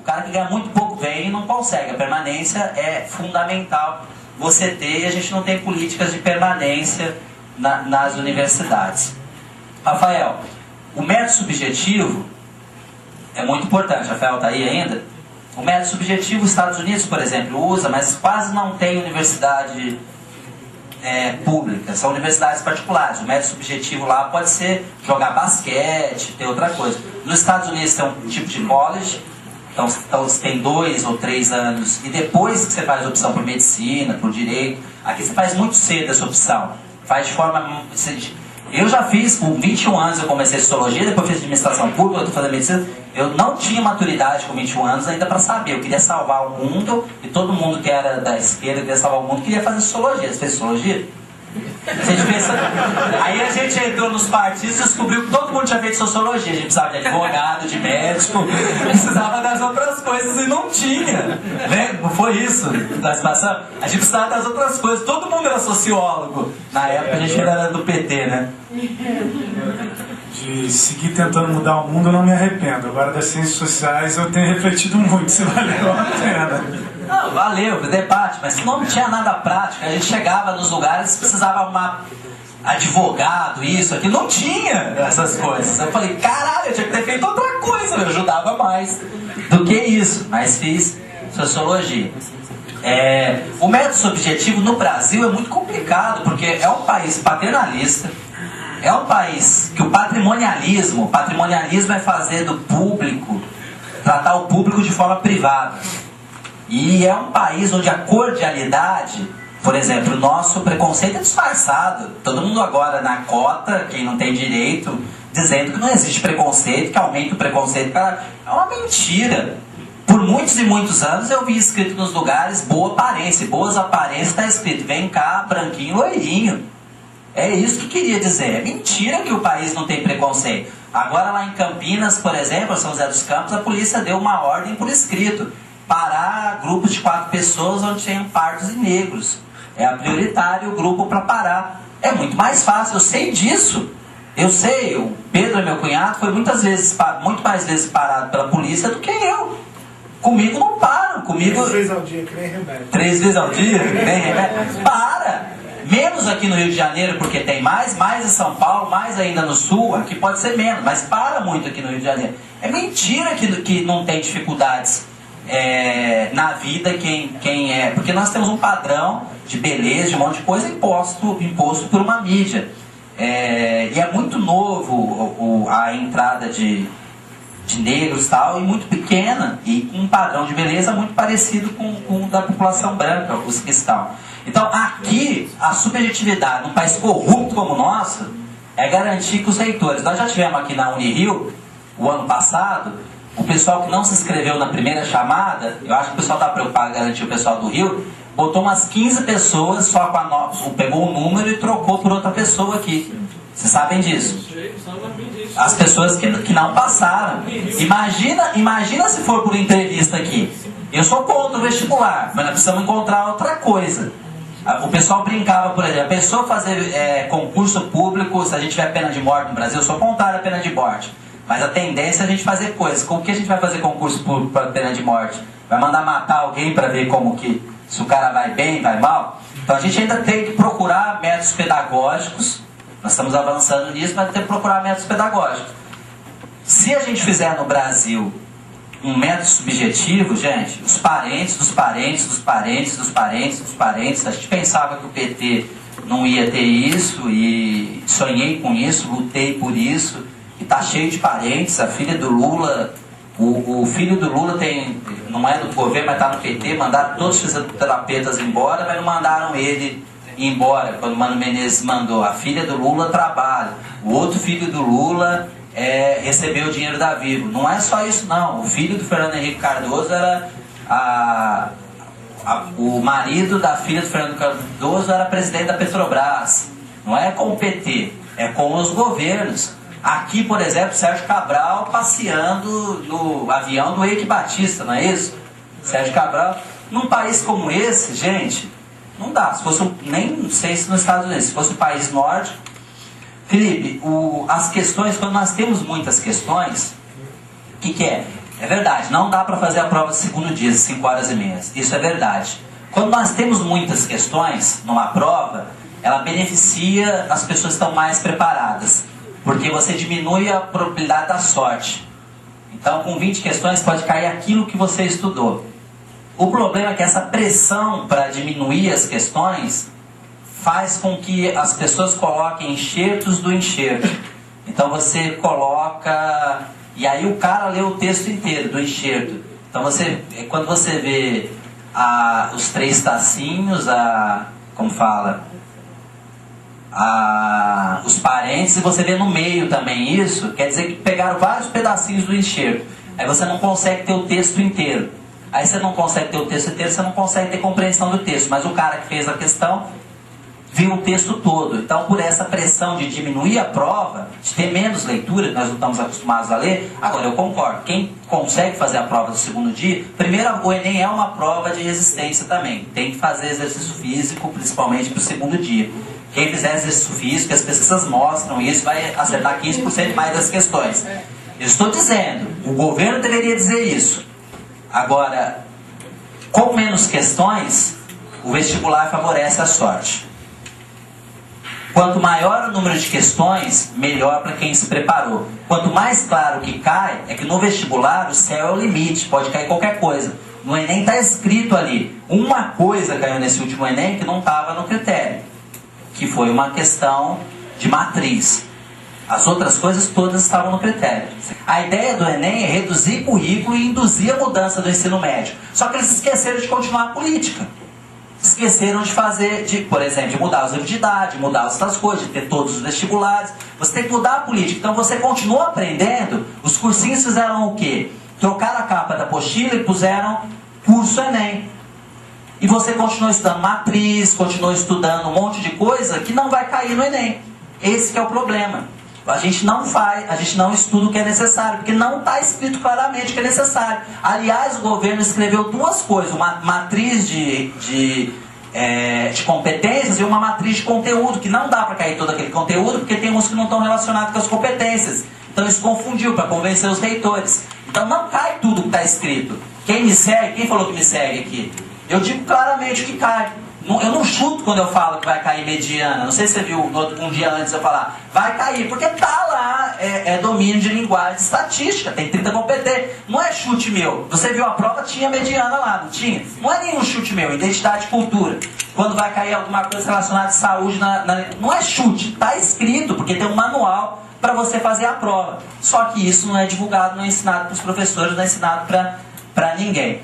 cara que ganha muito pouco vem e não consegue. A permanência é fundamental você ter, e a gente não tem políticas de permanência nas universidades. Rafael, o método subjetivo é muito importante. Rafael está aí ainda? O método subjetivo, os Estados Unidos, por exemplo, usa, mas quase não tem universidade pública, são universidades particulares. O método subjetivo lá pode ser jogar basquete, ter outra coisa. Nos Estados Unidos tem um tipo de college, então você tem 2 ou 3 anos, e depois que você faz a opção por medicina, por direito, aqui você faz muito cedo essa opção. Faz de forma... Eu já fiz, com 21 anos eu comecei sociologia, depois fiz administração pública, eu estou fazendo medicina. Eu não tinha maturidade com 21 anos ainda para saber. Eu queria salvar o mundo, e todo mundo que era da esquerda, queria salvar o mundo, queria fazer sociologia. Você fez sociologia? Aí a gente entrou nos partidos e descobriu que todo mundo tinha feito sociologia. A gente precisava de advogado, de médico, precisava das outras coisas e não tinha, né? Não foi isso da situação? A gente precisava das outras coisas. Todo mundo era sociólogo. Na época a gente era do PT, né? De seguir tentando mudar o mundo eu não me arrependo. Agora das ciências sociais eu tenho refletido muito se valeu a pena. Não, valeu, debate, mas não tinha nada prático. A gente chegava nos lugares, precisava arrumar advogado, isso, aquilo, não tinha essas coisas. Eu falei, caralho, eu tinha que ter feito outra coisa, eu ajudava mais do que isso, mas fiz sociologia. O método subjetivo no Brasil é muito complicado, porque é um país paternalista, é um país que o patrimonialismo é fazer do público, tratar o público de forma privada. E é um país onde a cordialidade, por exemplo, o nosso preconceito é disfarçado. Todo mundo agora na cota, quem não tem direito, dizendo que não existe preconceito, que aumenta o preconceito. Cara, é uma mentira. Por muitos e muitos anos eu vi escrito nos lugares boa aparência. Boas aparências está escrito, vem cá, branquinho, loirinho. É isso que queria dizer. É mentira que o país não tem preconceito. Agora lá em Campinas, por exemplo, São José dos Campos, a polícia deu uma ordem por escrito. Parar grupos de 4 pessoas onde tem pardos e negros. É a prioritário o grupo para parar. É muito mais fácil, eu sei disso. Eu sei, o Pedro, meu cunhado, foi muito mais vezes parado pela polícia do que eu. Comigo não param. Comigo... 3 vezes ao dia, que nem remédio. 3 vezes ao dia, que nem remédio. Para! Menos aqui no Rio de Janeiro, porque tem mais em São Paulo, mais ainda no Sul, aqui pode ser menos, mas para muito aqui no Rio de Janeiro. É mentira que não tem dificuldades na vida quem é, porque nós temos um padrão de beleza, de um monte de coisa imposto por uma mídia, e é muito novo a entrada de negros e tal, e muito pequena, e com um padrão de beleza muito parecido com o da população branca, os que estão. Então aqui a subjetividade num país corrupto como o nosso é garantir que os reitores, nós já tivemos aqui na Unirio o ano passado, o pessoal que não se inscreveu na primeira chamada, eu acho que o pessoal está preocupado em garantir o pessoal do Rio, botou umas 15 pessoas só com a nota, pegou o número e trocou por outra pessoa aqui. Vocês sabem disso? As pessoas que não passaram. Imagina se for por entrevista aqui. Eu sou contra o vestibular, mas nós precisamos encontrar outra coisa. O pessoal brincava, por exemplo, a pessoa fazer concurso público, se a gente tiver pena de morte no Brasil, eu sou contrário à pena de morte. Mas a tendência é a gente fazer coisas. Como que a gente vai fazer concurso público para pena de morte? Vai mandar matar alguém para ver como que, se o cara vai bem, vai mal? Então a gente ainda tem que procurar métodos pedagógicos. Nós estamos avançando nisso, mas tem que procurar métodos pedagógicos. Se a gente fizer no Brasil um método subjetivo, gente, os parentes dos parentes dos parentes dos parentes dos parentes, a gente pensava que o PT não ia ter isso, e sonhei com isso, lutei por isso, e tá cheio de parentes. A filha do Lula, o filho do Lula não é do governo, mas tá no PT, mandaram todos os fisioterapeutas embora, mas não mandaram ele embora, quando o Mano Menezes mandou. A filha do Lula trabalha, o outro filho do Lula recebeu o dinheiro da Vivo. Não é só isso não, o filho do Fernando Henrique Cardoso era o marido da filha do Fernando Cardoso era presidente da Petrobras. Não é com o PT, é com os governos. Aqui, por exemplo, Sérgio Cabral passeando no avião do Eike Batista, não é isso? Sérgio Cabral, num país como esse, gente, não dá. Se fosse nem sei se nos Estados Unidos, se fosse um país nórdico. Felipe, as questões, quando nós temos muitas questões, o que é? É verdade, não dá para fazer a prova de segundo dia, 5 horas e meia. Isso é verdade. Quando nós temos muitas questões numa prova, ela beneficia as pessoas que estão mais preparadas, porque você diminui a probabilidade da sorte. Então, com 20 questões pode cair aquilo que você estudou. O problema é que essa pressão para diminuir as questões faz com que as pessoas coloquem enxertos do enxerto. Então você coloca... E aí o cara lê o texto inteiro do enxerto. Então quando você vê os 3 tacinhos, como fala? Os parênteses, você vê no meio também isso, quer dizer que pegaram vários pedacinhos do enxerto. Aí você não consegue ter o texto inteiro. Aí você não consegue ter o texto inteiro, você não consegue ter compreensão do texto. Mas o cara que fez a questão viu o texto todo. Então, por essa pressão de diminuir a prova, de ter menos leitura, que nós não estamos acostumados a ler, agora eu concordo, quem consegue fazer a prova do segundo dia, primeiro o Enem é uma prova de resistência também, tem que fazer exercício físico, principalmente para o segundo dia. Quem fizer exercício físico, as pesquisas mostram isso, vai acertar 15% mais das questões. Eu estou dizendo, o governo deveria dizer isso. Agora, com menos questões, o vestibular favorece a sorte. Quanto maior o número de questões, melhor para quem se preparou. Quanto mais claro que cai, é que no vestibular o céu é o limite, pode cair qualquer coisa. No Enem está escrito ali, uma coisa caiu nesse último Enem que não estava no critério, que foi uma questão de matriz. As outras coisas todas estavam no critério. A ideia do Enem é reduzir currículo e induzir a mudança do ensino médio. Só que eles esqueceram de continuar a política. Esqueceram de fazer, por exemplo, de mudar os livros de idade, mudar outras coisas, de ter todos os vestibulares. Você tem que mudar a política. Então você continua aprendendo. Os cursinhos fizeram o quê? Trocaram a capa da apostila e puseram curso Enem. E você continua estudando matriz, continua estudando um monte de coisa que não vai cair no Enem. Esse que é o problema. A gente não faz, a gente não estuda o que é necessário, porque não está escrito claramente o que é necessário. Aliás, o governo escreveu 2 coisas, uma matriz de competências e uma matriz de conteúdo, que não dá para cair todo aquele conteúdo, porque tem uns que não estão relacionados com as competências. Então isso confundiu para convencer os reitores. Então não cai tudo que está escrito. Quem me segue, quem falou que me segue aqui? Eu digo claramente o que cai. Eu não chuto quando eu falo que vai cair mediana. Não sei se você viu um dia antes eu falar, vai cair, porque tá lá, é domínio de linguagem de estatística, tem 30 competências. Não é chute meu. Você viu a prova, tinha mediana lá, não tinha? Não é nenhum chute meu, identidade e cultura. Quando vai cair alguma coisa relacionada à saúde, não é chute, tá escrito, porque tem um manual para você fazer a prova. Só que isso não é divulgado, não é ensinado para os professores, não é ensinado para ninguém.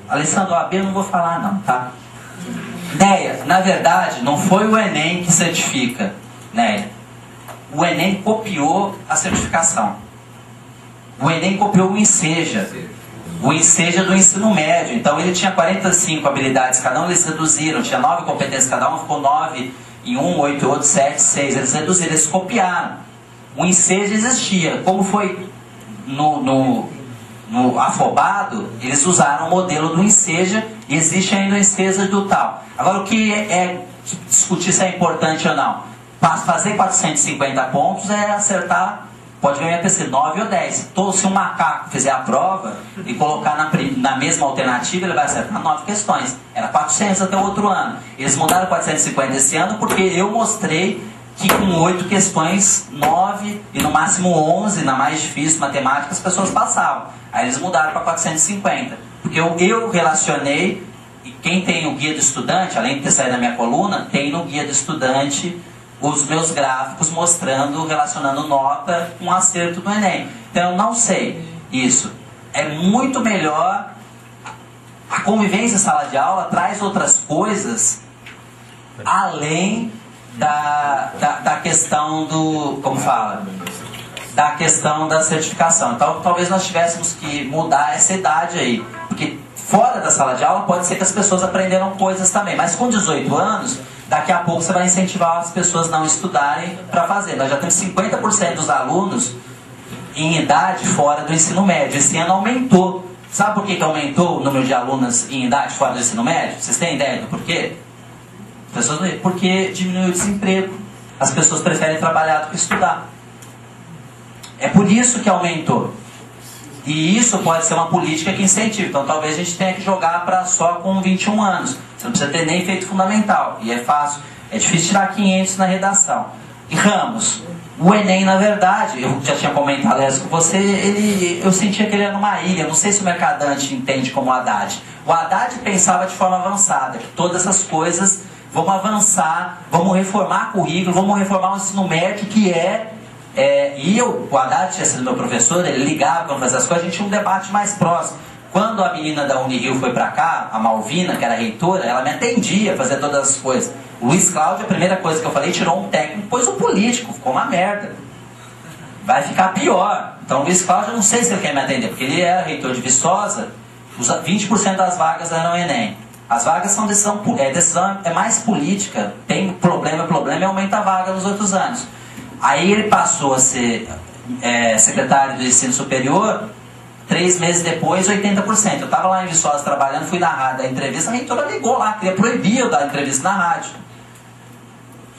Alessandro, AB eu não vou falar não, tá? Néia, na verdade, não foi o Enem que certifica, Néia. O Enem copiou a certificação. O Enem copiou o Enseja. O Enseja do ensino médio. Então ele tinha 45 habilidades cada um, eles reduziram. Tinha 9 competências cada um, ficou 9 em 1, 8, 8, 7, 6. Eles reduziram, eles copiaram. O Enseja existia. Como foi no afobado, eles usaram o modelo do Enseja e existe ainda o Enseja do tal. Agora, o que discutir se é importante ou não? Fazer 450 pontos é acertar, pode ganhar PC 9 ou 10. Então, se um macaco fizer a prova e colocar na mesma alternativa, ele vai acertar 9 questões. Era 400 até o outro ano. Eles mudaram 450 esse ano porque eu mostrei que com 8 questões, 9 e no máximo 11, na mais difícil, matemática, as pessoas passavam. Aí eles mudaram para 450. Porque eu relacionei, e quem tem o guia do estudante, além de ter saído da minha coluna, tem no guia do estudante os meus gráficos mostrando, relacionando nota com acerto do Enem. Então eu não sei isso. É muito melhor, a convivência em sala de aula traz outras coisas além da questão do, como fala, da questão da certificação. Então talvez nós tivéssemos que mudar essa idade aí, porque fora da sala de aula pode ser que as pessoas aprenderam coisas também, mas com 18 anos, daqui a pouco você vai incentivar as pessoas a não estudarem para fazer. Nós já temos 50% dos alunos em idade fora do ensino médio. Esse ano aumentou. Sabe por que aumentou o número de alunos em idade fora do ensino médio? Vocês têm ideia do porquê? Porque diminuiu o desemprego. As pessoas preferem trabalhar do que estudar. É por isso que aumentou. E isso pode ser uma política que incentiva. Então talvez a gente tenha que jogar para só com 21 anos. Você não precisa ter nem feito fundamental. E é fácil, é difícil tirar 500 na redação. E Ramos, o Enem, na verdade, eu já tinha comentado isso com você, eu sentia que ele era numa ilha. Não sei se o mercadante entende como o Haddad. O Haddad pensava de forma avançada, que todas essas coisas vamos avançar, vamos reformar currículo, vamos reformar o ensino médio, que o Haddad tinha sido meu professor, ele ligava quando fazia as coisas, a gente tinha um debate mais próximo. Quando a menina da Unirio foi pra cá, a Malvina, que era reitora, ela me atendia, fazia todas as coisas. O Luiz Cláudio, a primeira coisa que eu falei, tirou um técnico, pôs um político, ficou uma merda. Vai ficar pior. Então o Luiz Cláudio, eu não sei se ele quer me atender, porque ele era reitor de Viçosa, 20% das vagas eram Enem. As vagas são decisão é mais política, tem problema e aumenta a vaga nos outros anos. Aí ele passou a ser secretário do ensino superior, 3 meses depois, 80%. Eu estava lá em Viçosa trabalhando, fui na rádio da entrevista, a reitora ligou lá, queria proibir eu dar entrevista na rádio.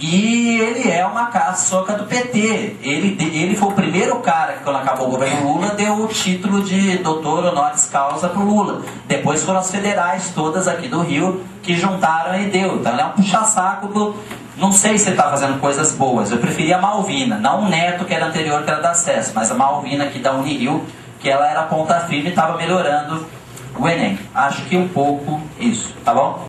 E ele é uma caçoca do PT. Ele foi o primeiro cara que, quando acabou o governo Lula, deu o título de doutor honoris causa para o Lula. Depois foram as federais todas aqui do Rio que juntaram e deu. Então ele é um puxa-saco do... Não sei se ele está fazendo coisas boas. Eu preferia a Malvina, não o Neto, que era anterior, que era da acesso, mas a Malvina aqui da Unirio, que ela era ponta firme e estava melhorando o Enem. Acho que um pouco isso, tá bom?